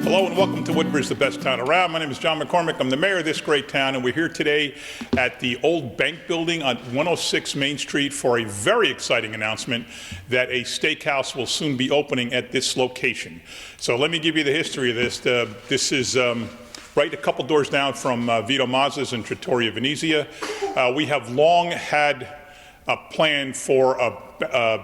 Hello and welcome to Woodbridge, the best town around. My name is John McCormick. I'm the mayor of this great town, and we're here today at the old bank building on 106 Main Street for a very exciting announcement that a steakhouse will soon be opening at this location. So let me give you the history of this. This is right a couple doors down from Vito Mazza's in Trattoria Venezia. We have long had a plan for a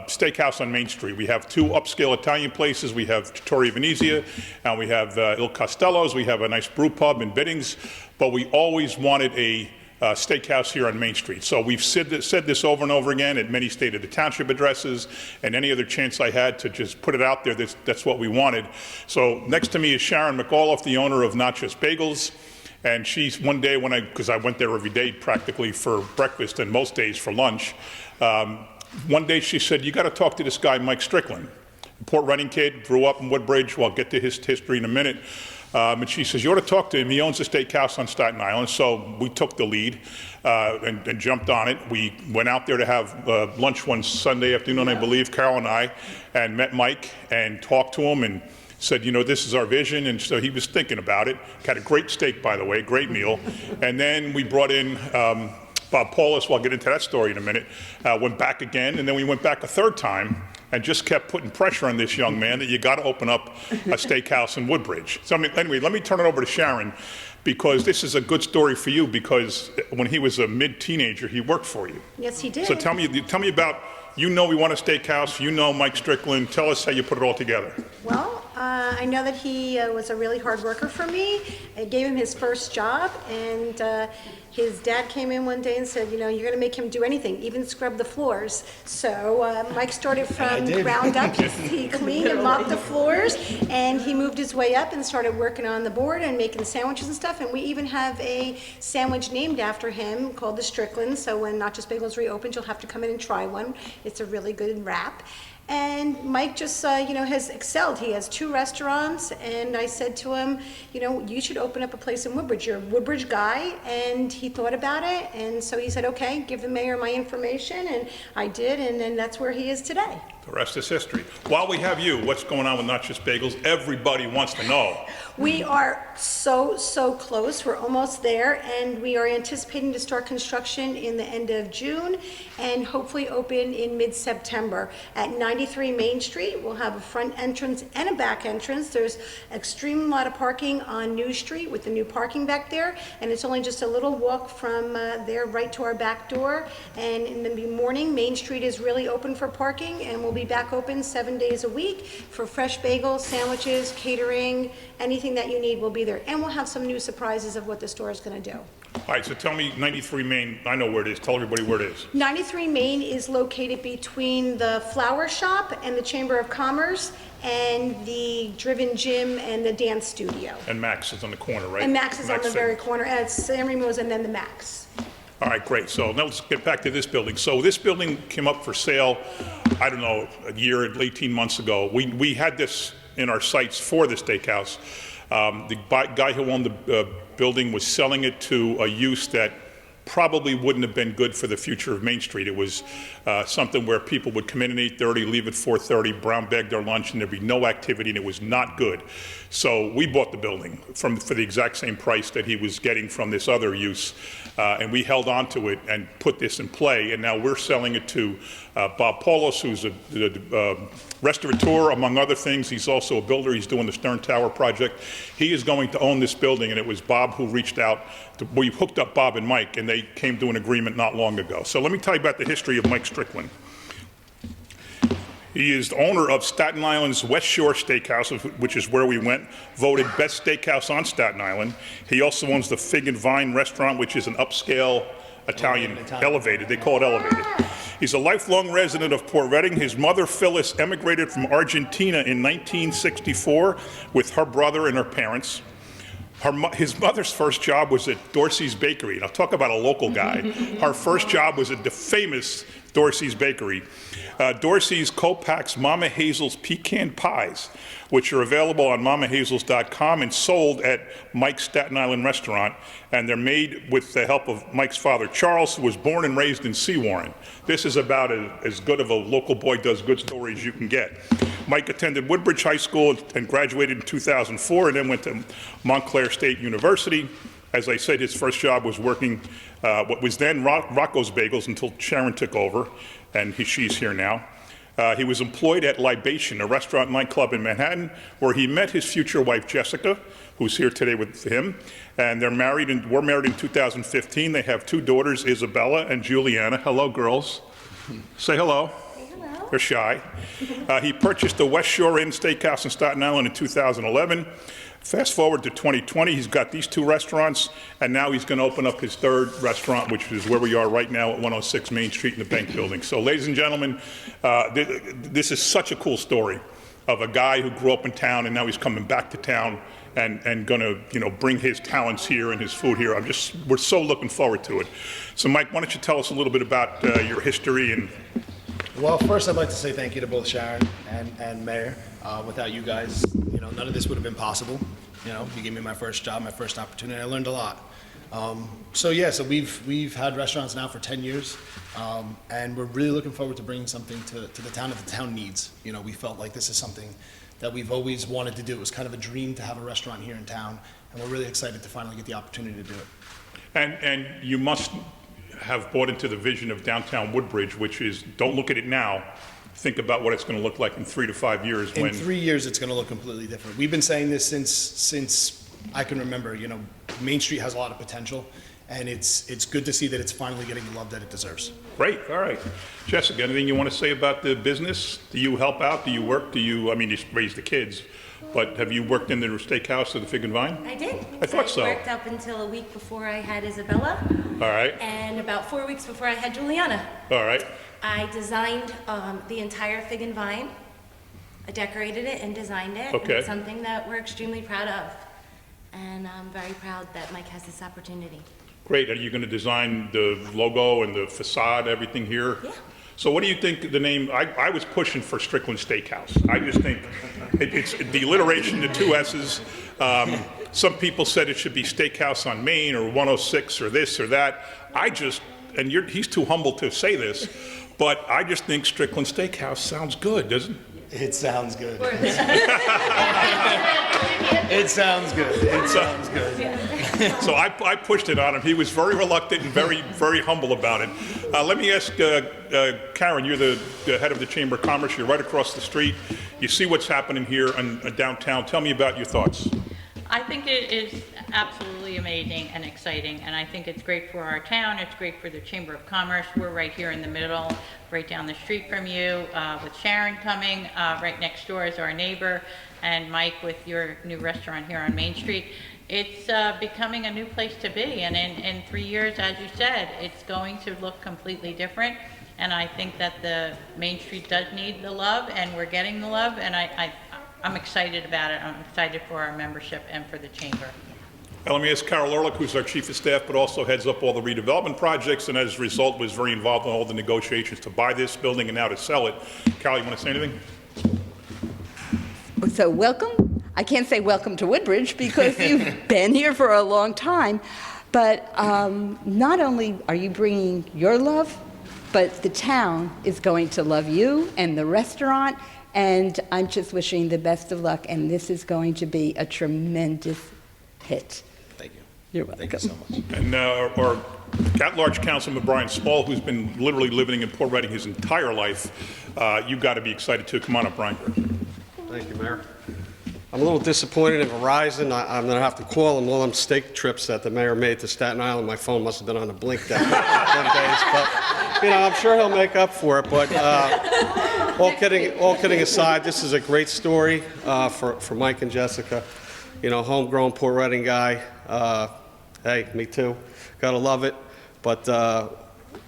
steakhouse on Main Street. We have two upscale Italian places. We have Trattoria Venezia, and we have Il Costello's. We have a nice brew pub in Biddings, but we always wanted a steakhouse here on Main Street. So we've said this over and over again at many State of the Township addresses, and any other chance I had to just put it out there, that's what we wanted. So next to me is Sharon McAuliffe, the owner of Not Just Bagels. And she's one day because I went there every day practically for breakfast and most days for lunch, one day she said, "You got to talk to this guy, Mike Strickland, a Port Reading kid, grew up in Woodbridge. Well, I'll get to his history in a minute." And she says, "You ought to talk to him. He owns a steakhouse on Staten Island." So we took the lead and jumped on it. We went out there to have lunch one Sunday afternoon, I believe, Carol and I, and met Mike and talked to him and said, "You know, this is our vision." And so he was thinking about it. Had a great steak, by the way, great meal. And then we brought in Bob Paulus. Well, I'll get into that story in a minute. Went back again, and then we went back a third time and just kept putting pressure on this young man that you got to open up a steakhouse in Woodbridge. So anyway, let me turn it over to Sharon, because this is a good story for you, because when he was a mid-teenager, he worked for you. Yes, he did. So tell me about, you know we want a steakhouse, you know Mike Strickland. Tell us how you put it all together. Well, I know that he was a really hard worker for me. I gave him his first job, and his dad came in one day and said, "You know, you're going to make him do anything, even scrub the floors." So Mike started from ground up. He cleaned and mopped the floors, and he moved his way up and started working on the board and making sandwiches and stuff. And we even have a sandwich named after him called the Strickland. So when Not Just Bagels reopens, you'll have to come in and try one. It's a really good wrap. And Mike just, has excelled. He has 2 restaurants, and I said to him, you should open up a place in Woodbridge. You're a Woodbridge guy, and he thought about it, and so he said, "Okay, give the mayor my information," and I did, and then that's where he is today. The rest is history. While we have you, what's going on with Not Just Bagels? Everybody wants to know. We are so close. We're almost there, and we are anticipating to start construction in the end of June and hopefully open in mid-September. At 93 Main Street, we'll have a front entrance and a back entrance. There's extreme lot of parking on New Street with the new parking back there, and it's only just a little walk from there right to our back door. And in the morning, Main Street is really open for parking, and we'll be back open 7 days a week for fresh bagels, sandwiches, catering, anything that you need will be there. And we'll have some new surprises of what the store is going to do. All right, so tell me 93 Main, I know where it is. Tell everybody where it is. 93 Main is located between the flower shop and the Chamber of Commerce and the Driven Gym and the dance studio. And Max is on the corner, right? And Max is on the very corner, and it's San Remo's and then the Max. All right, great. So now let's get back to this building. So this building came up for sale, I don't know, a year, 18 months ago. We had this in our sights for the steakhouse. The guy who owned the building was selling it to a use that probably wouldn't have been good for the future of Main Street. It was something where people would come in at 8:30, leave at 4:30, brown bag their lunch, and there'd be no activity, and it was not good. So we bought the building for the exact same price that he was getting from this other use, and we held on to it and put this in play, and now we're selling it to Bob Paulus, who's a restaurateur, among other things. He's also a builder. He's doing the Stern Tower project. He is going to own this building, and it was Bob who reached out. We hooked up Bob and Mike, and they came to an agreement not long ago. So let me tell you about the history of Mike Strickland. He is the owner of Staten Island's West Shore Steakhouse, which is where we went, voted best steakhouse on Staten Island. He also owns the Fig and Vine restaurant, which is an upscale Italian elevated. They call it elevated. He's a lifelong resident of Port Reading. His mother, Phyllis, emigrated from Argentina in 1964 with her brother and her parents. His mother's first job was at Dorsey's Bakery. Now, talk about a local guy. Her first job was at the famous Dorsey's Bakery. Dorsey's co-packs Mama Hazel's pecan pies, which are available on mamahazels.com and sold at Mike's Staten Island restaurant. And they're made with the help of Mike's father, Charles, who was born and raised in Seawarren. This is about as good of a local boy does good story as you can get. Mike attended Woodbridge High School and graduated in 2004, and then went to Montclair State University. As I said, his first job was working what was then Rocco's Bagels until Sharon took over, and she's here now. He was employed at Libation, a restaurant nightclub in Manhattan, where he met his future wife, Jessica, who's here today with him. And they're married and were married in 2015. They have 2 daughters, Isabella and Juliana. Hello, girls. Say hello. Hello. They're shy. He purchased the West Shore Inn Steakhouse in Staten Island in 2011. Fast forward to 2020, he's got these 2 restaurants, and now he's going to open up his 3rd restaurant, which is where we are right now at 106 Main Street in the Bank Building. So, ladies and gentlemen, this is such a cool story of a guy who grew up in town, and now he's coming back to town and going to, bring his talents here and his food here. We're so looking forward to it. So, Mike, why don't you tell us a little bit about your history and. Well, first I'd like to say thank you to both Sharon and Mayor. Without you guys, none of this would have been possible. You gave me my first job, my first opportunity. I learned a lot. So we've had restaurants now for 10 years, and we're really looking forward to bringing something to the town that the town needs. We felt like this is something that we've always wanted to do. It was kind of a dream to have a restaurant here in town, and we're really excited to finally get the opportunity to do it. And you must have bought into the vision of downtown Woodbridge, which is, don't look at it now, think about what it's going to look like in 3 to 5 years. In 3 years, it's going to look completely different. We've been saying this since I can remember. Main Street has a lot of potential, and it's good to see that it's finally getting the love that it deserves. Great. All right. Jessica, anything you want to say about the business? Do you help out? Do you work? You raise the kids, but have you worked in the steakhouse at the Fig and Vine? I did. I thought so. I worked up until a week before I had Isabella. All right. And about 4 weeks before I had Juliana. All right. I designed the entire Fig and Vine. I decorated it and designed it. Okay. And it's something that we're extremely proud of. And I'm very proud that Mike has this opportunity. Great. Are you going to design the logo and the facade, everything here? Yeah. So what do you think the name, I was pushing for Strickland Steakhouse. I just think it's the alliteration, the 2 S's. Some people said it should be Steakhouse on Main or 106 or this or that. He's too humble to say this, but I just think Strickland Steakhouse sounds good, doesn't it? It sounds good. It sounds good. It sounds good. So I pushed it on him. He was very reluctant and very, very humble about it. Let me ask Karen, you're the head of the Chamber of Commerce. You're right across the street. You see what's happening here in downtown. Tell me about your thoughts. I think it is absolutely amazing and exciting, and I think it's great for our town. It's great for the Chamber of Commerce. We're right here in the middle, right down the street from you, with Sharon coming. Right next door is our neighbor, and Mike with your new restaurant here on Main Street. It's becoming a new place to be, and in 3 years, as you said, it's going to look completely different. And I think that the Main Street does need the love, and we're getting the love, and I'm excited about it. I'm excited for our membership and for the chamber. Now, let me ask Carol Ehrlich, who's our chief of staff, but also heads up all the redevelopment projects, and as a result was very involved in all the negotiations to buy this building and now to sell it. Carol, you want to say anything? So welcome. I can't say welcome to Woodbridge because you've been here for a long time, but not only are you bringing your love, but the town is going to love you and the restaurant. And I'm just wishing the best of luck, and this is going to be a tremendous hit. Thank you. You're welcome. Thank you so much. And our at-large councilman, Brian Small, who's been literally living in Port Reading his entire life, you've got to be excited too. Come on up, Brian. Thank you, Mayor. I'm a little disappointed in Verizon. I'm going to have to call them all them steak trips that the mayor made to Staten Island. My phone must have been on a blink them days. But, I'm sure he'll make up for it. But all kidding aside, this is a great story for Mike and Jessica. Homegrown Port Reading guy. Hey, me too. Gotta love it. But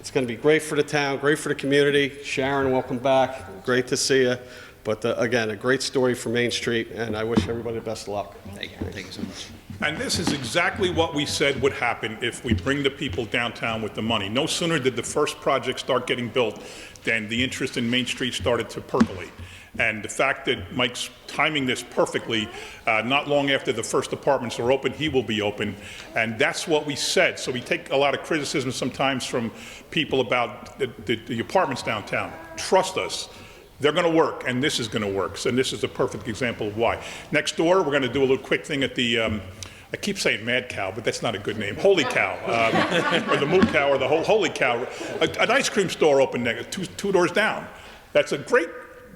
it's going to be great for the town, great for the community. Sharon, welcome back. Great to see you. But again, a great story for Main Street, and I wish everybody the best of luck. Thank you. Thank you so much. And this is exactly what we said would happen if we bring the people downtown with the money. No sooner did the first project start getting built than the interest in Main Street started to percolate. And the fact that Mike's timing this perfectly, not long after the first apartments are open, he will be open. And that's what we said. So we take a lot of criticism sometimes from people about the apartments downtown. Trust us. They're going to work, and this is going to work. So this is a perfect example of why. Next door, we're going to do a little quick thing at the, I keep saying Mad Cow, but that's not a good name, Holy Cow, or the Moo Cow, or the Holy Cow. An ice cream store opened next, two doors down. That's a great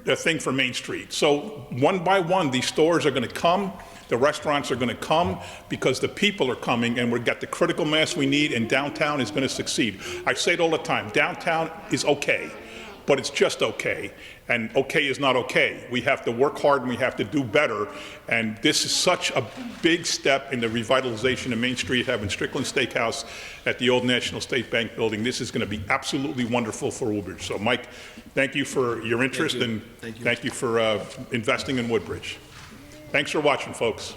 thing for Main Street. So one by one, these stores are going to come. The restaurants are going to come because the people are coming, and we've got the critical mass we need, and downtown is going to succeed. I say it all the time, downtown is okay, but it's just okay, and okay is not okay. We have to work hard and we have to do better, and this is such a big step in the revitalization of Main Street, having Strickland Steakhouse at the old National State Bank building. This is going to be absolutely wonderful for Woodbridge. So Mike, thank you for your interest, and thank you for investing in Woodbridge. Thanks for watching, folks.